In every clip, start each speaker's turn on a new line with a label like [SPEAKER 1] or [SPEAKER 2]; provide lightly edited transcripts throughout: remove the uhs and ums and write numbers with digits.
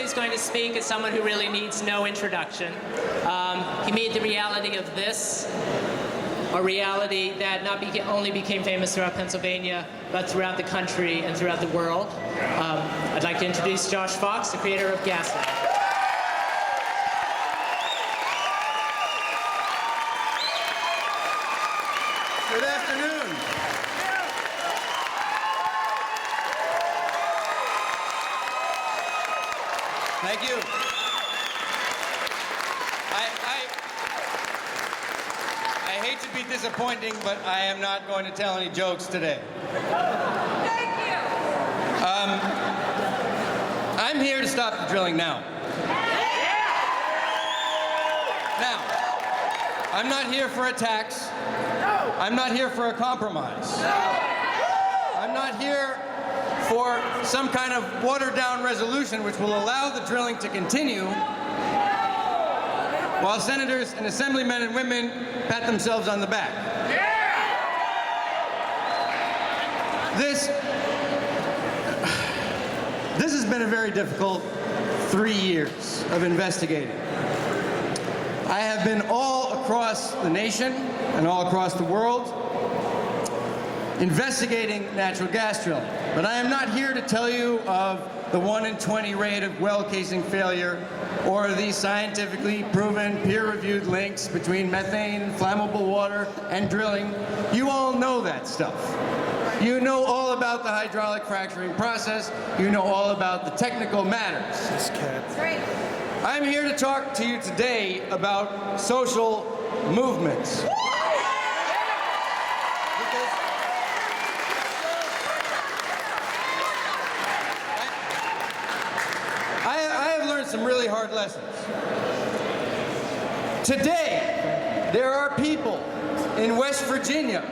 [SPEAKER 1] is going to speak as someone who really needs no introduction. He made the reality of this a reality that not only became famous throughout Pennsylvania, but throughout the country and throughout the world. I'd like to introduce Josh Fox, the creator of Gaslight.
[SPEAKER 2] Good afternoon. Thank you. I hate to be disappointing, but I am not going to tell any jokes today.
[SPEAKER 3] Thank you.
[SPEAKER 2] I'm here to stop the drilling now. Now, I'm not here for a tax. I'm not here for a compromise. I'm not here for some kind of watered-down resolution which will allow the drilling to continue while senators and assemblymen and women pat themselves on the back. This has been a very difficult 3 years of investigating. I have been all across the nation and all across the world investigating natural gas drilling. But I am not here to tell you of the 1 in 20 rate of well casing failure or the scientifically proven peer-reviewed links between methane, flammable water, and drilling. You all know that stuff. You know all about the hydraulic fracturing process. You know all about the technical matters.
[SPEAKER 3] That's right.
[SPEAKER 2] I'm here to talk to you today about social movements. Some really hard lessons. Today, there are people in West Virginia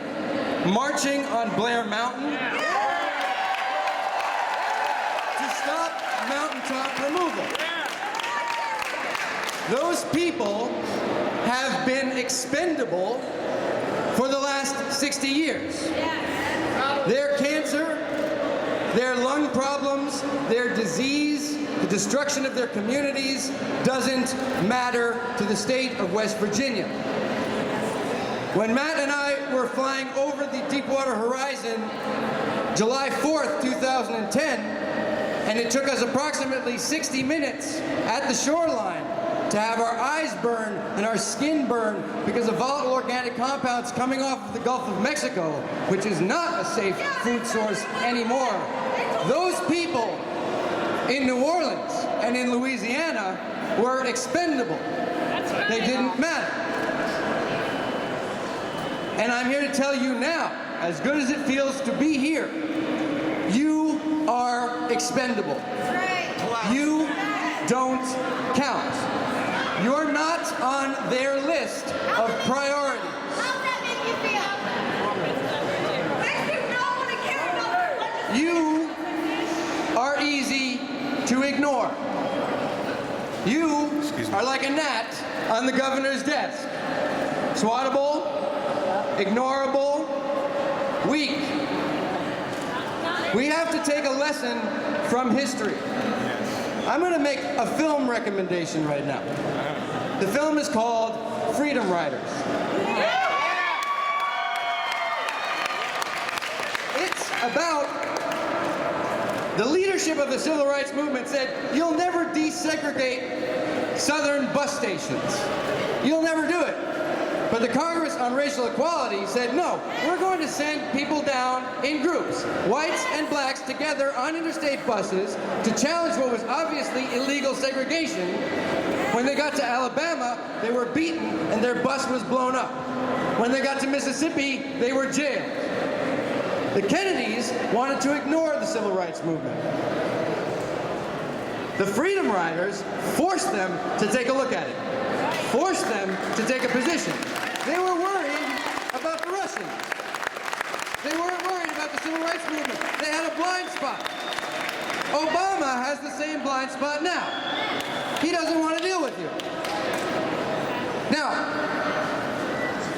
[SPEAKER 2] marching on Blair Mountain to stop mountaintop removal. Those people have been expendable for the last 60 years. Their cancer, their lung problems, their disease, the destruction of their communities doesn't matter to the state of West Virginia. When Matt and I were flying over the Deepwater Horizon July 4th, 2010, and it took us approximately 60 minutes at the shoreline to have our eyes burn and our skin burn because of volatile organic compounds coming off of the Gulf of Mexico, which is not a safe food source anymore. Those people in New Orleans and in Louisiana were expendable. They didn't matter. And I'm here to tell you now, as good as it feels to be here, you are expendable. You don't count. You're not on their list of priorities.
[SPEAKER 3] How does that make you feel?
[SPEAKER 2] You are easy to ignore. You are like a gnat on the governor's desk. Swattable, ignorable, weak. We have to take a lesson from history. I'm going to make a film recommendation right now. The film is called Freedom Riders. It's about the leadership of the civil rights movement said, you'll never desegregate southern bus stations. You'll never do it. But the Congress on Racial Equality said, no, we're going to send people down in groups, whites and blacks together on interstate buses to challenge what was obviously illegal segregation. When they got to Alabama, they were beaten and their bus was blown up. When they got to Mississippi, they were jailed. The Kennedys wanted to ignore the civil rights movement. The Freedom Riders forced them to take a look at it, forced them to take a position. They were worried about the Russians. They weren't worried about the civil rights movement. They had a blind spot. Obama has the same blind spot now. He doesn't want to deal with you. Now,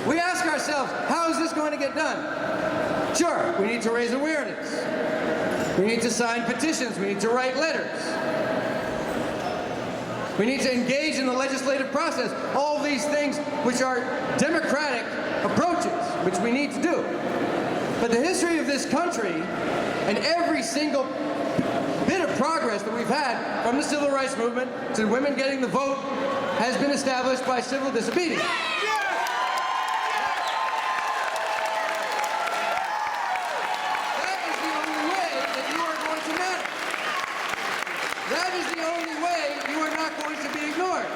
[SPEAKER 2] we ask ourselves, how is this going to get done? Sure, we need to raise awareness. We need to sign petitions. We need to write letters. We need to engage in the legislative process. All these things which are democratic approaches, which we need to do. But the history of this country and every single bit of progress that we've had from the civil rights movement to women getting the vote has been established by civil disobedience. That is the only way that you are going to matter. That is the only way you are not going to be ignored.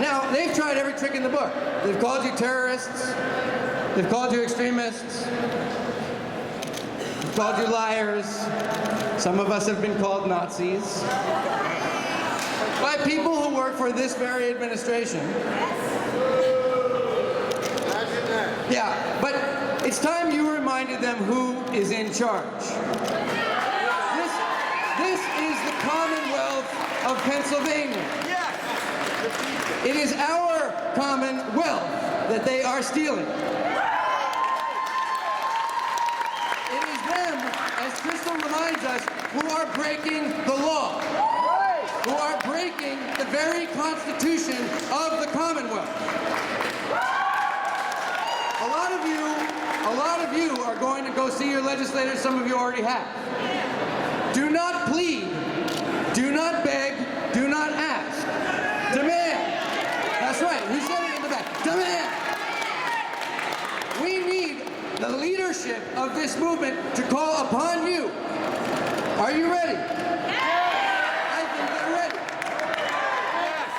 [SPEAKER 2] Now, they've tried every trick in the book. They've called you terrorists. They've called you extremists. They've called you liars. Some of us have been called Nazis. By people who work for this very administration. Yeah, but it's time you reminded them who is in charge. This is the Commonwealth of Pennsylvania. It is our Commonwealth that they are stealing. It is them, as Crystal reminds us, who are breaking the law, who are breaking the very Constitution of the Commonwealth. A lot of you are going to go see your legislators. Some of you already have. Do not plead. Do not beg. Do not ask. Demand. That's right. Who said it in the back? Demand. We need the leadership of this movement to call upon you. Are you ready? I think they're ready.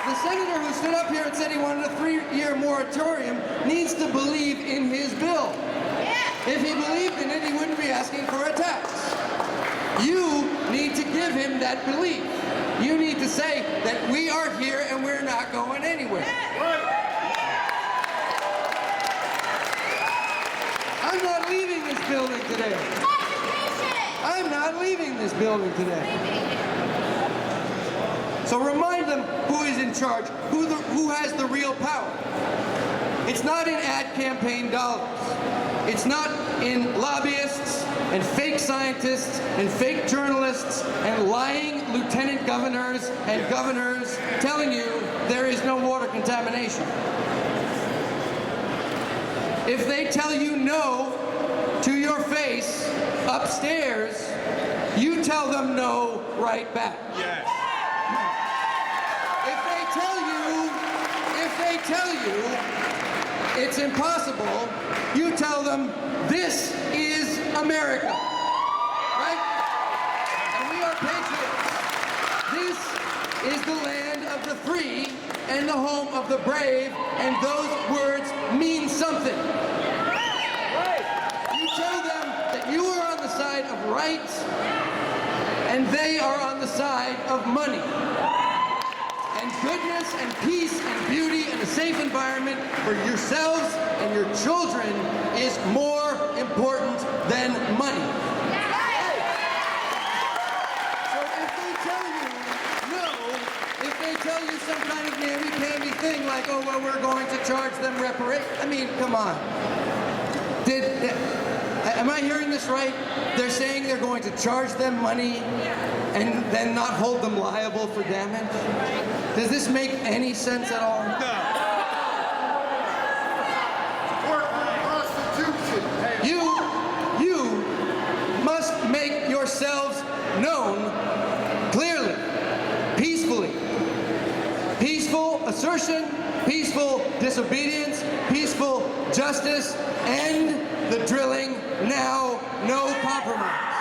[SPEAKER 2] The senator who stood up here and said he wanted a 3-year moratorium needs to believe in his bill. If he believed in it, he wouldn't be asking for a tax. You need to give him that belief. You need to say that we are here and we're not going anywhere. I'm not leaving this building today. I'm not leaving this building today. So remind them who is in charge, who has the real power. It's not in ad campaign dollars. It's not in lobbyists and fake scientists and fake journalists and lying lieutenant governors and governors telling you there is no water contamination. If they tell you no to your face upstairs, you tell them no right back.
[SPEAKER 4] Yes.
[SPEAKER 2] If they tell you it's impossible, you tell them this is America. Right? And we are patriots. This is the land of the free and the home of the brave, and those words mean something. You tell them that you are on the side of right, and they are on the side of money. And goodness and peace and beauty and a safe environment for yourselves and your children is more important than money. So if they tell you no, if they tell you some kind of namby-pamby thing like, oh, well, we're going to charge them reparations. I mean, come on. Am I hearing this right? They're saying they're going to charge them money and then not hold them liable for damage? Does this make any sense at all?
[SPEAKER 4] No.
[SPEAKER 2] You must make yourselves known clearly, peacefully. Peaceful assertion, peaceful disobedience, peaceful justice, end the drilling now, no compromise.